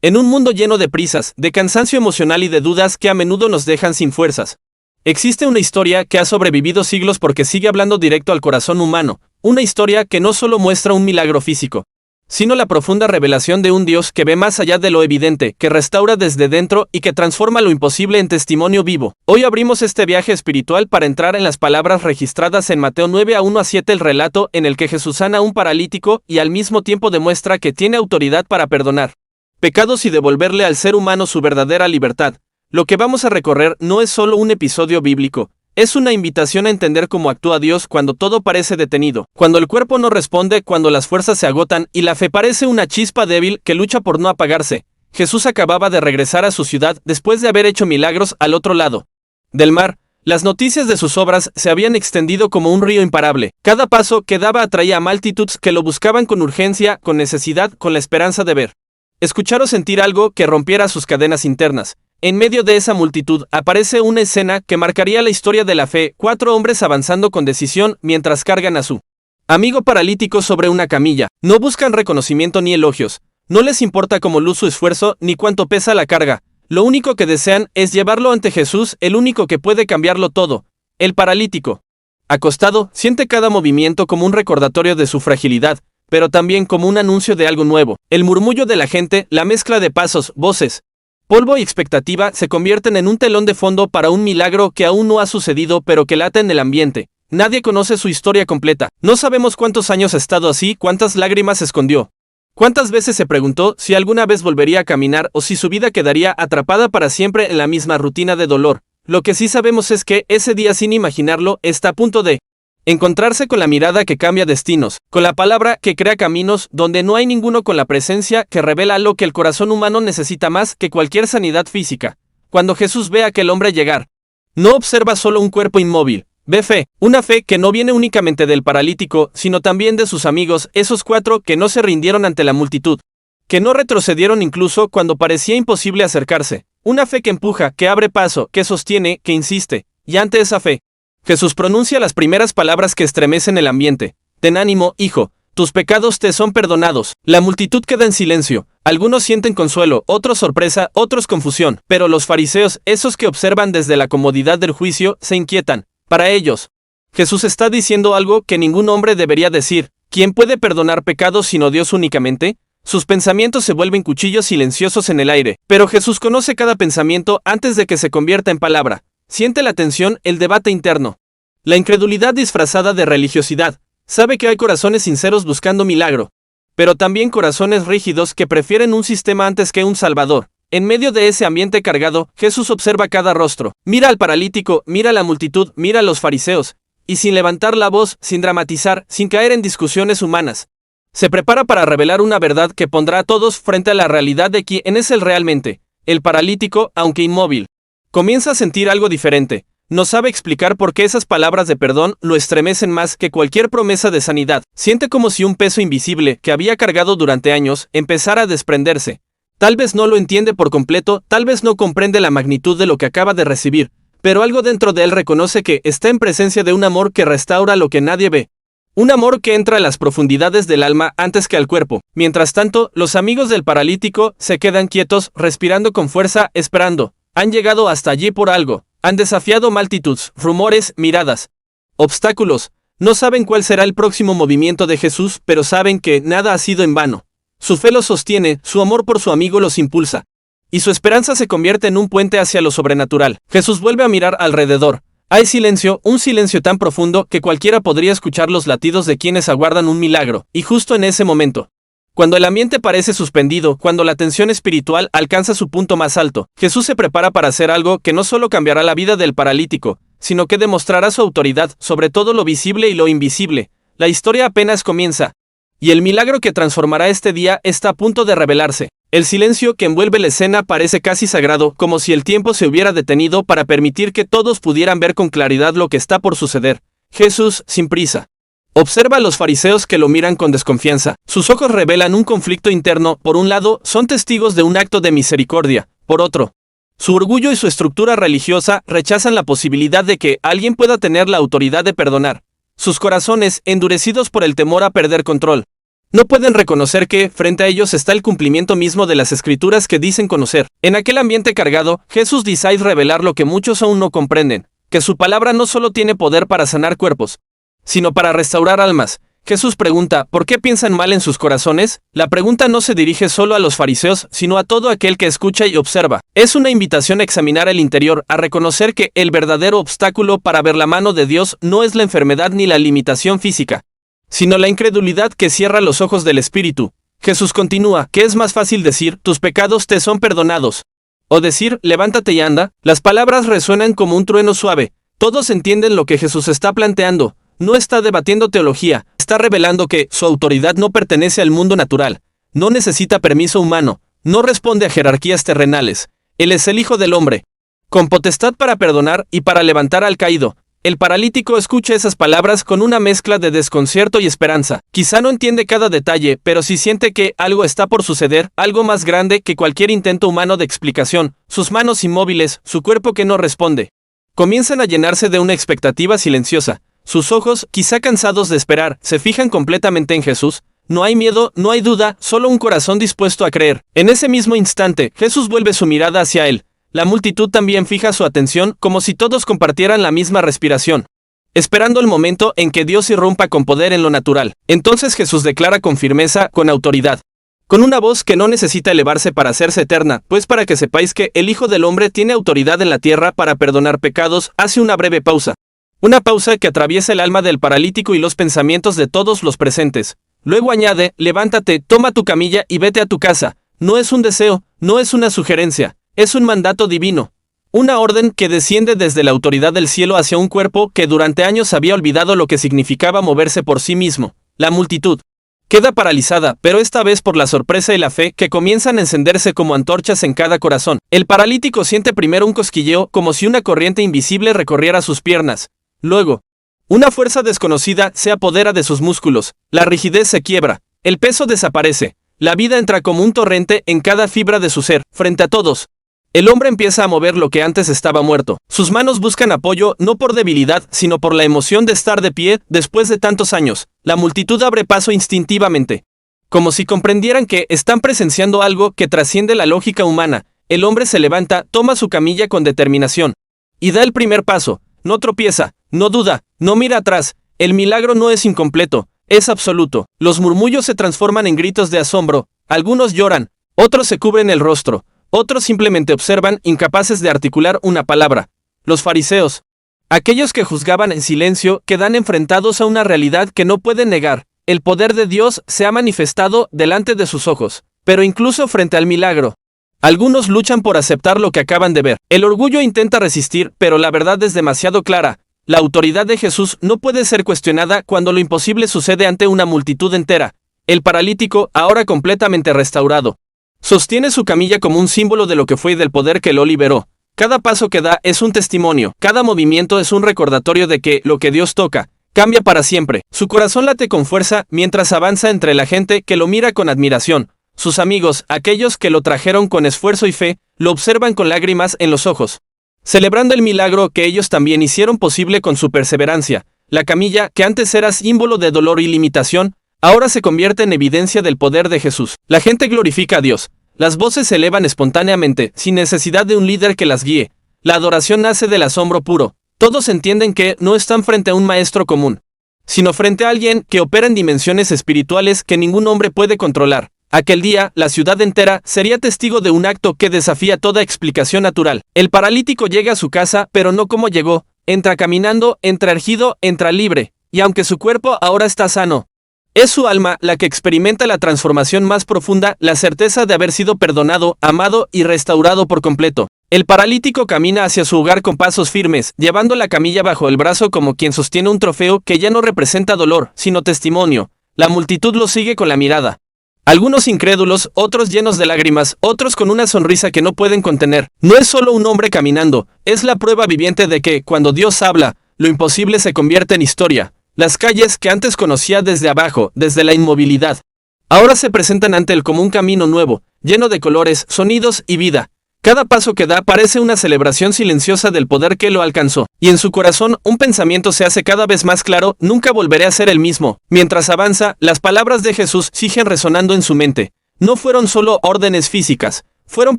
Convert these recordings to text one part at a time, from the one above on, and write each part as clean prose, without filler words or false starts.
En un mundo lleno de prisas, de cansancio emocional y de dudas que a menudo nos dejan sin fuerzas, existe una historia que ha sobrevivido siglos porque sigue hablando directo al corazón humano, una historia que no solo muestra un milagro físico, sino la profunda revelación de un Dios que ve más allá de lo evidente, que restaura desde dentro y que transforma lo imposible en testimonio vivo. Hoy abrimos este viaje espiritual para entrar en las palabras registradas en Mateo 9 a 1 a 7, el relato en el que Jesús sana a un paralítico y al mismo tiempo demuestra que tiene autoridad para perdonar pecados y devolverle al ser humano su verdadera libertad. Lo que vamos a recorrer no es solo un episodio bíblico, es una invitación a entender cómo actúa Dios cuando todo parece detenido, cuando el cuerpo no responde, cuando las fuerzas se agotan y la fe parece una chispa débil que lucha por no apagarse. Jesús acababa de regresar a su ciudad después de haber hecho milagros al otro lado del mar. Las noticias de sus obras se habían extendido como un río imparable. Cada paso que daba atraía a multitudes que lo buscaban con urgencia, con necesidad, con la esperanza de ver, escuchar o sentir algo que rompiera sus cadenas internas. En medio de esa multitud aparece una escena que marcaría la historia de la fe: 4 hombres avanzando con decisión mientras cargan a su amigo paralítico sobre una camilla. No buscan reconocimiento ni elogios, no les importa cómo luce su esfuerzo ni cuánto pesa la carga. Lo único que desean es llevarlo ante Jesús, el único que puede cambiarlo todo. El paralítico, acostado, siente cada movimiento como un recordatorio de su fragilidad, pero también como un anuncio de algo nuevo. El murmullo de la gente, la mezcla de pasos, voces, polvo y expectativa se convierten en un telón de fondo para un milagro que aún no ha sucedido pero que late en el ambiente. Nadie conoce su historia completa. No sabemos cuántos años ha estado así, cuántas lágrimas escondió, cuántas veces se preguntó si alguna vez volvería a caminar o si su vida quedaría atrapada para siempre en la misma rutina de dolor. Lo que sí sabemos es que ese día, sin imaginarlo, está a punto de encontrarse con la mirada que cambia destinos, con la palabra que crea caminos, donde no hay ninguno, con la presencia que revela lo que el corazón humano necesita más que cualquier sanidad física. Cuando Jesús ve a aquel hombre llegar, no observa solo un cuerpo inmóvil, ve fe, una fe que no viene únicamente del paralítico, sino también de sus amigos, esos 4 que no se rindieron ante la multitud, que no retrocedieron incluso cuando parecía imposible acercarse. Una fe que empuja, que abre paso, que sostiene, que insiste. Y ante esa fe, Jesús pronuncia las primeras palabras que estremecen el ambiente: ten ánimo, hijo, tus pecados te son perdonados. La multitud queda en silencio. Algunos sienten consuelo, otros sorpresa, otros confusión. Pero los fariseos, esos que observan desde la comodidad del juicio, se inquietan. Para ellos, Jesús está diciendo algo que ningún hombre debería decir. ¿Quién puede perdonar pecados sino Dios únicamente? Sus pensamientos se vuelven cuchillos silenciosos en el aire. Pero Jesús conoce cada pensamiento antes de que se convierta en palabra. Siente la tensión, el debate interno, la incredulidad disfrazada de religiosidad. Sabe que hay corazones sinceros buscando milagro, pero también corazones rígidos que prefieren un sistema antes que un salvador. En medio de ese ambiente cargado, Jesús observa cada rostro. Mira al paralítico, mira a la multitud, mira a los fariseos, y sin levantar la voz, sin dramatizar, sin caer en discusiones humanas, se prepara para revelar una verdad que pondrá a todos frente a la realidad de quién es él realmente. El paralítico, aunque inmóvil, comienza a sentir algo diferente. No sabe explicar por qué esas palabras de perdón lo estremecen más que cualquier promesa de sanidad. Siente como si un peso invisible que había cargado durante años empezara a desprenderse. Tal vez no lo entiende por completo, tal vez no comprende la magnitud de lo que acaba de recibir, pero algo dentro de él reconoce que está en presencia de un amor que restaura lo que nadie ve. Un amor que entra a las profundidades del alma antes que al cuerpo. Mientras tanto, los amigos del paralítico se quedan quietos, respirando con fuerza, esperando. Han llegado hasta allí por algo. Han desafiado multitudes, rumores, miradas, obstáculos. No saben cuál será el próximo movimiento de Jesús, pero saben que nada ha sido en vano. Su fe los sostiene, su amor por su amigo los impulsa, y su esperanza se convierte en un puente hacia lo sobrenatural. Jesús vuelve a mirar alrededor. Hay silencio, un silencio tan profundo que cualquiera podría escuchar los latidos de quienes aguardan un milagro. Y justo en ese momento, cuando el ambiente parece suspendido, cuando la tensión espiritual alcanza su punto más alto, Jesús se prepara para hacer algo que no solo cambiará la vida del paralítico, sino que demostrará su autoridad sobre todo lo visible y lo invisible. La historia apenas comienza, y el milagro que transformará este día está a punto de revelarse. El silencio que envuelve la escena parece casi sagrado, como si el tiempo se hubiera detenido para permitir que todos pudieran ver con claridad lo que está por suceder. Jesús, sin prisa, observa a los fariseos que lo miran con desconfianza. Sus ojos revelan un conflicto interno. Por un lado, son testigos de un acto de misericordia. Por otro, su orgullo y su estructura religiosa rechazan la posibilidad de que alguien pueda tener la autoridad de perdonar. Sus corazones, endurecidos por el temor a perder control, No pueden reconocer que, frente a ellos está el cumplimiento mismo de las escrituras que dicen conocer. En aquel ambiente cargado, Jesús desea revelar lo que muchos aún no comprenden, que su palabra no solo tiene poder para sanar cuerpos, sino para restaurar almas. Jesús pregunta, ¿por qué piensan mal en sus corazones? La pregunta no se dirige solo a los fariseos, sino a todo aquel que escucha y observa. Es una invitación a examinar el interior, a reconocer que el verdadero obstáculo para ver la mano de Dios no es la enfermedad ni la limitación física, sino la incredulidad que cierra los ojos del espíritu. Jesús continúa, ¿qué es más fácil decir, tus pecados te son perdonados? O decir, levántate y anda. Las palabras resuenan como un trueno suave. Todos entienden lo que Jesús está planteando. No está debatiendo teología, está revelando que su autoridad no pertenece al mundo natural, no necesita permiso humano, no responde a jerarquías terrenales. Él es el Hijo del Hombre, con potestad para perdonar y para levantar al caído. El paralítico escucha esas palabras con una mezcla de desconcierto y esperanza. Quizá no entiende cada detalle, pero sí siente que algo está por suceder, algo más grande que cualquier intento humano de explicación. Sus manos inmóviles, su cuerpo que no responde, comienzan a llenarse de una expectativa silenciosa. Sus ojos, quizá cansados de esperar, se fijan completamente en Jesús. No hay miedo, no hay duda, solo un corazón dispuesto a creer. En ese mismo instante, Jesús vuelve su mirada hacia él. La multitud también fija su atención, como si todos compartieran la misma respiración, esperando el momento en que Dios irrumpa con poder en lo natural. Entonces Jesús declara con firmeza, con autoridad, con una voz que no necesita elevarse para hacerse eterna, pues para que sepáis que el Hijo del Hombre tiene autoridad en la tierra para perdonar pecados. Hace una breve pausa. Una pausa que atraviesa el alma del paralítico y los pensamientos de todos los presentes. Luego añade, levántate, toma tu camilla y vete a tu casa. No es un deseo, no es una sugerencia, es un mandato divino. Una orden que desciende desde la autoridad del cielo hacia un cuerpo que durante años había olvidado lo que significaba moverse por sí mismo. La multitud queda paralizada, pero esta vez por la sorpresa y la fe que comienzan a encenderse como antorchas en cada corazón. El paralítico siente primero un cosquilleo, como si una corriente invisible recorriera sus piernas. Luego, una fuerza desconocida se apodera de sus músculos, la rigidez se quiebra, el peso desaparece, la vida entra como un torrente en cada fibra de su ser. Frente a todos, el hombre empieza a mover lo que antes estaba muerto. Sus manos buscan apoyo no por debilidad, sino por la emoción de estar de pie después de tantos años. La multitud abre paso instintivamente, como si comprendieran que están presenciando algo que trasciende la lógica humana. El hombre se levanta, toma su camilla con determinación y da el primer paso. No tropieza, no duda, no mira atrás. El milagro no es incompleto, es absoluto. Los murmullos se transforman en gritos de asombro. Algunos lloran, otros se cubren el rostro, otros simplemente observan, incapaces de articular una palabra. Los fariseos, aquellos que juzgaban en silencio, quedan enfrentados a una realidad que no pueden negar. El poder de Dios se ha manifestado delante de sus ojos, pero incluso frente al milagro, algunos luchan por aceptar lo que acaban de ver. El orgullo intenta resistir, pero la verdad es demasiado clara. La autoridad de Jesús no puede ser cuestionada cuando lo imposible sucede ante una multitud entera. El paralítico, ahora completamente restaurado, sostiene su camilla como un símbolo de lo que fue y del poder que lo liberó. Cada paso que da es un testimonio, cada movimiento es un recordatorio de que lo que Dios toca cambia para siempre. Su corazón late con fuerza mientras avanza entre la gente que lo mira con admiración. Sus amigos, aquellos que lo trajeron con esfuerzo y fe, lo observan con lágrimas en los ojos, celebrando el milagro que ellos también hicieron posible con su perseverancia. La camilla, que antes era símbolo de dolor y limitación, ahora se convierte en evidencia del poder de Jesús. La gente glorifica a Dios. Las voces se elevan espontáneamente, sin necesidad de un líder que las guíe. La adoración nace del asombro puro. Todos entienden que no están frente a un maestro común, sino frente a alguien que opera en dimensiones espirituales que ningún hombre puede controlar. Aquel día, la ciudad entera sería testigo de un acto que desafía toda explicación natural. El paralítico llega a su casa, pero no como llegó. Entra caminando, entra erguido, entra libre. Y aunque su cuerpo ahora está sano, es su alma la que experimenta la transformación más profunda, la certeza de haber sido perdonado, amado y restaurado por completo. El paralítico camina hacia su hogar con pasos firmes, llevando la camilla bajo el brazo como quien sostiene un trofeo que ya no representa dolor, sino testimonio. La multitud lo sigue con la mirada. Algunos incrédulos, otros llenos de lágrimas, otros con una sonrisa que no pueden contener. No es solo un hombre caminando, es la prueba viviente de que, cuando Dios habla, lo imposible se convierte en historia. Las calles que antes conocía desde abajo, desde la inmovilidad, ahora se presentan ante él como un camino nuevo, lleno de colores, sonidos y vida. Cada paso que da parece una celebración silenciosa del poder que lo alcanzó, y en su corazón un pensamiento se hace cada vez más claro: nunca volveré a ser el mismo. Mientras avanza, las palabras de Jesús siguen resonando en su mente. No fueron solo órdenes físicas, fueron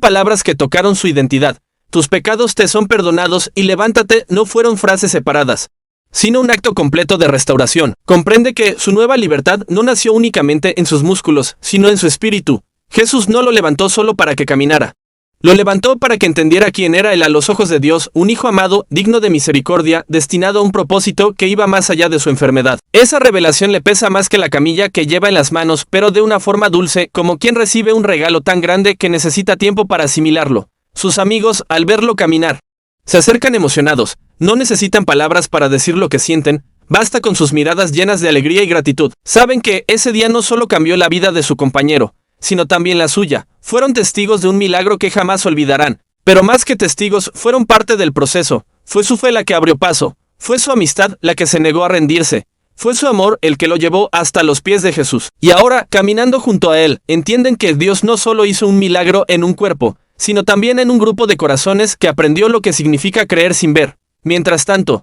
palabras que tocaron su identidad. Tus pecados te son perdonados y levántate no fueron frases separadas, sino un acto completo de restauración. Comprende que su nueva libertad no nació únicamente en sus músculos, sino en su espíritu. Jesús no lo levantó solo para que caminara. Lo levantó para que entendiera quién era él a los ojos de Dios, un hijo amado, digno de misericordia, destinado a un propósito que iba más allá de su enfermedad. Esa revelación le pesa más que la camilla que lleva en las manos, pero de una forma dulce, como quien recibe un regalo tan grande que necesita tiempo para asimilarlo. Sus amigos, al verlo caminar, se acercan emocionados. No necesitan palabras para decir lo que sienten, basta con sus miradas llenas de alegría y gratitud. Saben que ese día no solo cambió la vida de su compañero, sino también la suya. Fueron testigos de un milagro que jamás olvidarán. Pero más que testigos, fueron parte del proceso. Fue su fe la que abrió paso. Fue su amistad la que se negó a rendirse. Fue su amor el que lo llevó hasta los pies de Jesús. Y ahora, caminando junto a él, entienden que Dios no solo hizo un milagro en un cuerpo, sino también en un grupo de corazones que aprendió lo que significa creer sin ver. Mientras tanto,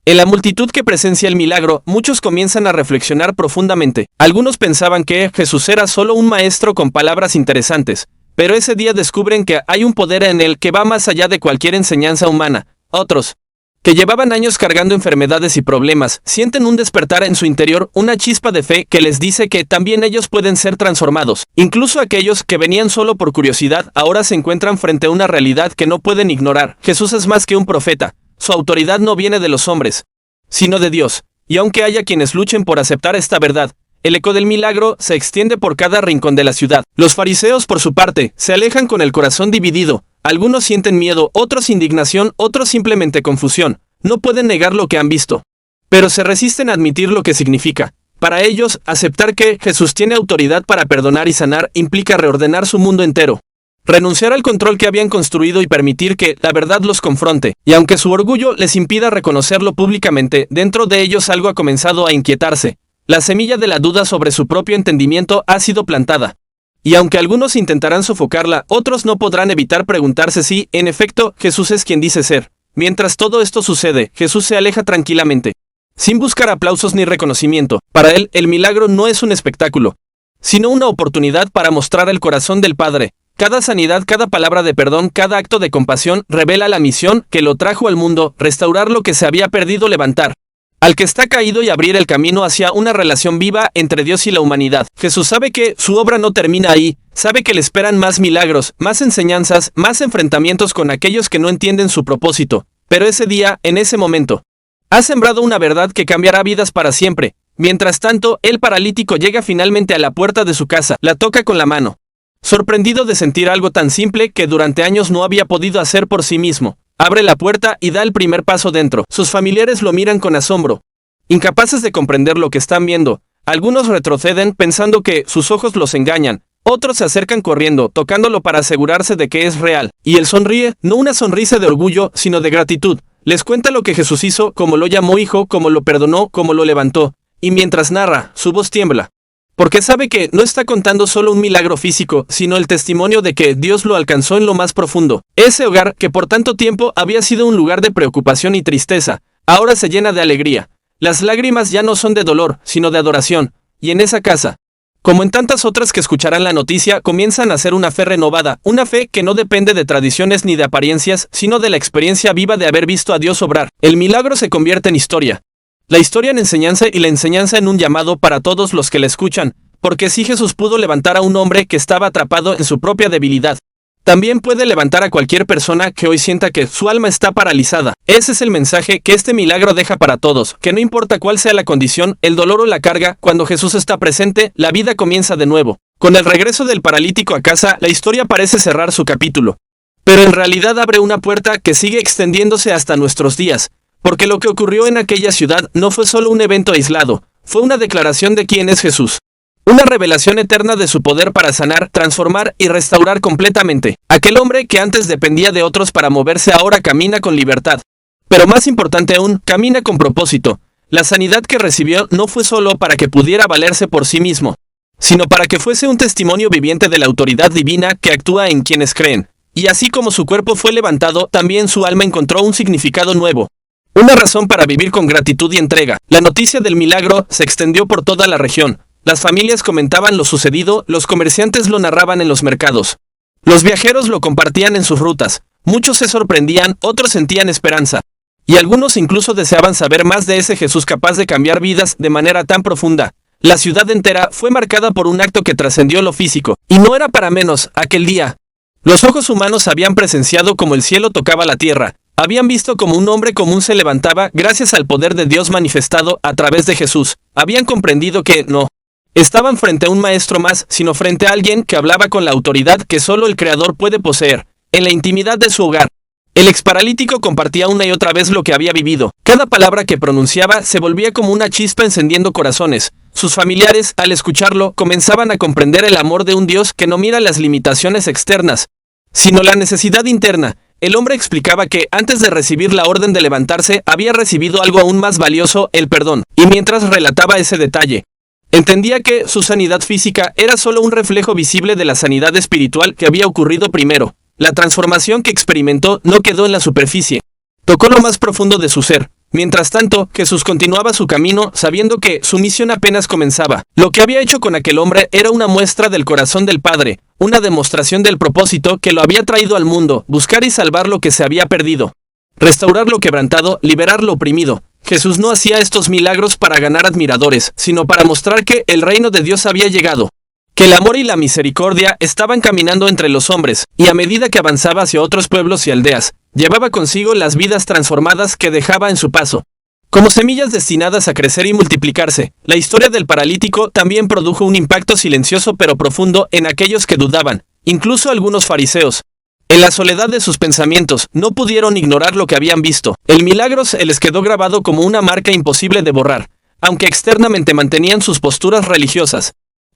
en la multitud que presencia el milagro, muchos comienzan a reflexionar profundamente. Algunos pensaban que Jesús era solo un maestro con palabras interesantes, pero ese día descubren que hay un poder en él que va más allá de cualquier enseñanza humana. Otros, que llevaban años cargando enfermedades y problemas, sienten un despertar en su interior, una chispa de fe que les dice que también ellos pueden ser transformados. Incluso aquellos que venían solo por curiosidad, ahora se encuentran frente a una realidad que no pueden ignorar. Jesús es más que un profeta. Su autoridad no viene de los hombres, sino de Dios. Y aunque haya quienes luchen por aceptar esta verdad, el eco del milagro se extiende por cada rincón de la ciudad. Los fariseos, por su parte, se alejan con el corazón dividido. Algunos sienten miedo, otros indignación, otros simplemente confusión. No pueden negar lo que han visto, pero se resisten a admitir lo que significa. Para ellos, aceptar que Jesús tiene autoridad para perdonar y sanar implica reordenar su mundo entero. Renunciar al control que habían construido y permitir que la verdad los confronte. Y aunque su orgullo les impida reconocerlo públicamente, dentro de ellos algo ha comenzado a inquietarse. La semilla de la duda sobre su propio entendimiento ha sido plantada. Y aunque algunos intentarán sofocarla, otros no podrán evitar preguntarse si, en efecto, Jesús es quien dice ser. Mientras todo esto sucede, Jesús se aleja tranquilamente, sin buscar aplausos ni reconocimiento. Para él, el milagro no es un espectáculo, sino una oportunidad para mostrar el corazón del Padre. Cada sanidad, cada palabra de perdón, cada acto de compasión revela la misión que lo trajo al mundo: restaurar lo que se había perdido, levantar al que está caído y abrir el camino hacia una relación viva entre Dios y la humanidad. Jesús sabe que su obra no termina ahí, sabe que le esperan más milagros, más enseñanzas, más enfrentamientos con aquellos que no entienden su propósito. Pero ese día, en ese momento, ha sembrado una verdad que cambiará vidas para siempre. Mientras tanto, el paralítico llega finalmente a la puerta de su casa, la toca con la mano, sorprendido de sentir algo tan simple que durante años no había podido hacer por sí mismo. Abre la puerta y da el primer paso dentro. Sus familiares lo miran con asombro, incapaces de comprender lo que están viendo. Algunos retroceden pensando que sus ojos los engañan. Otros se acercan corriendo, tocándolo para asegurarse de que es real. Y él sonríe, no una sonrisa de orgullo, sino de gratitud. Les cuenta lo que Jesús hizo, cómo lo llamó hijo, cómo lo perdonó, cómo lo levantó. Y mientras narra, su voz tiembla, porque sabe que no está contando solo un milagro físico, sino el testimonio de que Dios lo alcanzó en lo más profundo. Ese hogar, que por tanto tiempo había sido un lugar de preocupación y tristeza, ahora se llena de alegría. Las lágrimas ya no son de dolor, sino de adoración. Y en esa casa, como en tantas otras que escucharán la noticia, comienzan a ser una fe renovada, una fe que no depende de tradiciones ni de apariencias, sino de la experiencia viva de haber visto a Dios obrar. El milagro se convierte en historia. La historia en enseñanza y la enseñanza en un llamado para todos los que la escuchan, porque si Jesús pudo levantar a un hombre que estaba atrapado en su propia debilidad, también puede levantar a cualquier persona que hoy sienta que su alma está paralizada. Ese es el mensaje que este milagro deja para todos, que no importa cuál sea la condición, el dolor o la carga, cuando Jesús está presente, la vida comienza de nuevo. Con el regreso del paralítico a casa, la historia parece cerrar su capítulo, pero en realidad abre una puerta que sigue extendiéndose hasta nuestros días. Porque lo que ocurrió en aquella ciudad no fue solo un evento aislado, fue una declaración de quién es Jesús. Una revelación eterna de su poder para sanar, transformar y restaurar completamente. Aquel hombre que antes dependía de otros para moverse ahora camina con libertad. Pero más importante aún, camina con propósito. La sanidad que recibió no fue solo para que pudiera valerse por sí mismo, sino para que fuese un testimonio viviente de la autoridad divina que actúa en quienes creen. Y así como su cuerpo fue levantado, también su alma encontró un significado nuevo. Una razón para vivir con gratitud y entrega. La noticia del milagro se extendió por toda la región. Las familias comentaban lo sucedido, los comerciantes lo narraban en los mercados. Los viajeros lo compartían en sus rutas. Muchos se sorprendían, otros sentían esperanza. Y algunos incluso deseaban saber más de ese Jesús capaz de cambiar vidas de manera tan profunda. La ciudad entera fue marcada por un acto que trascendió lo físico. Y no era para menos, aquel día. Los ojos humanos habían presenciado como el cielo tocaba la tierra. Habían visto como un hombre común se levantaba gracias al poder de Dios manifestado a través de Jesús. Habían comprendido que no estaban frente a un maestro más, sino frente a alguien que hablaba con la autoridad que solo el Creador puede poseer, en la intimidad de su hogar. El exparalítico compartía una y otra vez lo que había vivido. Cada palabra que pronunciaba se volvía como una chispa encendiendo corazones. Sus familiares, al escucharlo, comenzaban a comprender el amor de un Dios que no mira las limitaciones externas, sino la necesidad interna. El hombre explicaba que, antes de recibir la orden de levantarse, había recibido algo aún más valioso, el perdón, y mientras relataba ese detalle, entendía que su sanidad física era solo un reflejo visible de la sanidad espiritual que había ocurrido primero. La transformación que experimentó no quedó en la superficie. Tocó lo más profundo de su ser. Mientras tanto, Jesús continuaba su camino sabiendo que su misión apenas comenzaba. Lo que había hecho con aquel hombre era una muestra del corazón del Padre, una demostración del propósito que lo había traído al mundo, buscar y salvar lo que se había perdido, restaurar lo quebrantado, liberar lo oprimido. Jesús no hacía estos milagros para ganar admiradores, sino para mostrar que el reino de Dios había llegado, que el amor y la misericordia estaban caminando entre los hombres, y a medida que avanzaba hacia otros pueblos y aldeas, llevaba consigo las vidas transformadas que dejaba en su paso. Como semillas destinadas a crecer y multiplicarse, la historia del paralítico también produjo un impacto silencioso pero profundo en aquellos que dudaban, incluso algunos fariseos. En la soledad de sus pensamientos, no pudieron ignorar lo que habían visto. El milagro se les quedó grabado como una marca imposible de borrar, aunque externamente mantenían sus posturas religiosas.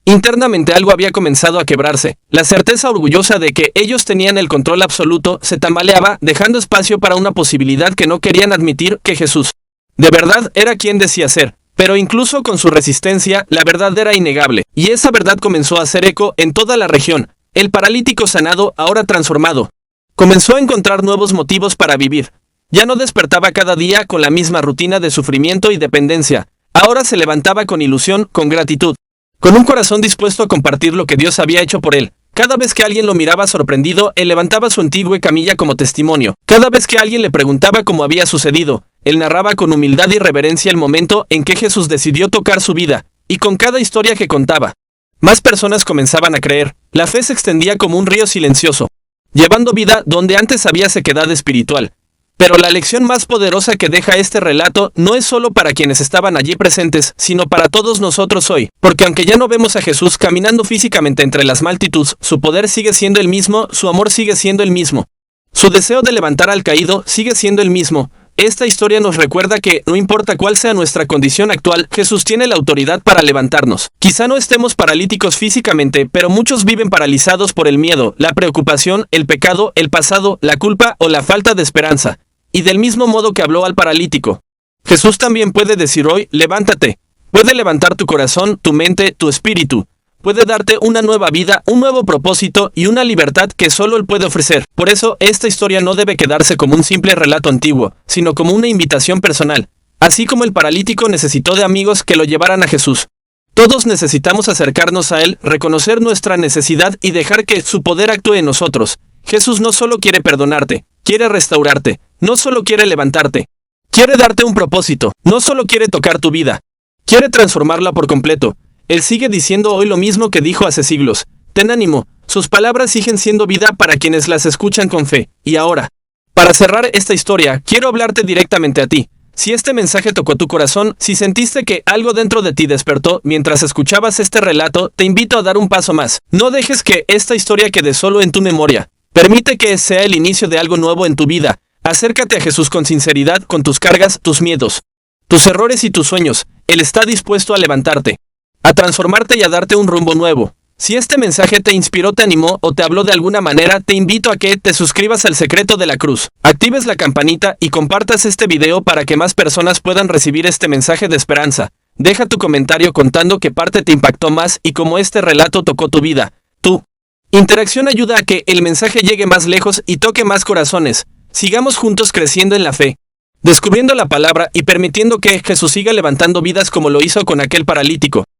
Internamente algo había comenzado a quebrarse. La certeza orgullosa de que ellos tenían el control absoluto se tambaleaba, dejando espacio para una posibilidad que no querían admitir: que Jesús de verdad era quien decía ser. Pero incluso con su resistencia, la verdad era innegable, y esa verdad comenzó a hacer eco en toda la región. El paralítico sanado, ahora transformado, comenzó a encontrar nuevos motivos para vivir. Ya no despertaba cada día con la misma rutina de sufrimiento y dependencia. Ahora se levantaba con ilusión, con gratitud, con un corazón dispuesto a compartir lo que Dios había hecho por él. Cada vez que alguien lo miraba sorprendido, él levantaba su antigua camilla como testimonio. Cada vez que alguien le preguntaba cómo había sucedido, él narraba con humildad y reverencia el momento en que Jesús decidió tocar su vida. Y con cada historia que contaba, más personas comenzaban a creer. La fe se extendía como un río silencioso, llevando vida donde antes había sequedad espiritual. Pero la lección más poderosa que deja este relato no es solo para quienes estaban allí presentes, sino para todos nosotros hoy. Porque aunque ya no vemos a Jesús caminando físicamente entre las multitudes, su poder sigue siendo el mismo, su amor sigue siendo el mismo. Su deseo de levantar al caído sigue siendo el mismo. Esta historia nos recuerda que, no importa cuál sea nuestra condición actual, Jesús tiene la autoridad para levantarnos. Quizá no estemos paralíticos físicamente, pero muchos viven paralizados por el miedo, la preocupación, el pecado, el pasado, la culpa o la falta de esperanza. Y del mismo modo que habló al paralítico, Jesús también puede decir hoy: levántate. Puede levantar tu corazón, tu mente, tu espíritu. Puede darte una nueva vida, un nuevo propósito y una libertad que solo Él puede ofrecer. Por eso, esta historia no debe quedarse como un simple relato antiguo, sino como una invitación personal. Así como el paralítico necesitó de amigos que lo llevaran a Jesús, todos necesitamos acercarnos a Él, reconocer nuestra necesidad y dejar que su poder actúe en nosotros. Jesús no solo quiere perdonarte, quiere restaurarte, no solo quiere levantarte, quiere darte un propósito, no solo quiere tocar tu vida, quiere transformarla por completo. Él sigue diciendo hoy lo mismo que dijo hace siglos: ten ánimo, sus palabras siguen siendo vida para quienes las escuchan con fe. Y ahora, para cerrar esta historia, quiero hablarte directamente a ti. Si este mensaje tocó tu corazón, si sentiste que algo dentro de ti despertó mientras escuchabas este relato, te invito a dar un paso más. No dejes que esta historia quede solo en tu memoria. Permite que sea el inicio de algo nuevo en tu vida. Acércate a Jesús con sinceridad, con tus cargas, tus miedos, tus errores y tus sueños. Él está dispuesto a levantarte, a transformarte y a darte un rumbo nuevo. Si este mensaje te inspiró, te animó o te habló de alguna manera, te invito a que te suscribas al Secreto de la Cruz, actives la campanita y compartas este video para que más personas puedan recibir este mensaje de esperanza. Deja tu comentario contando qué parte te impactó más y cómo este relato tocó tu vida. Tú Interacción ayuda a que el mensaje llegue más lejos y toque más corazones. Sigamos juntos creciendo en la fe, descubriendo la palabra y permitiendo que Jesús siga levantando vidas como lo hizo con aquel paralítico.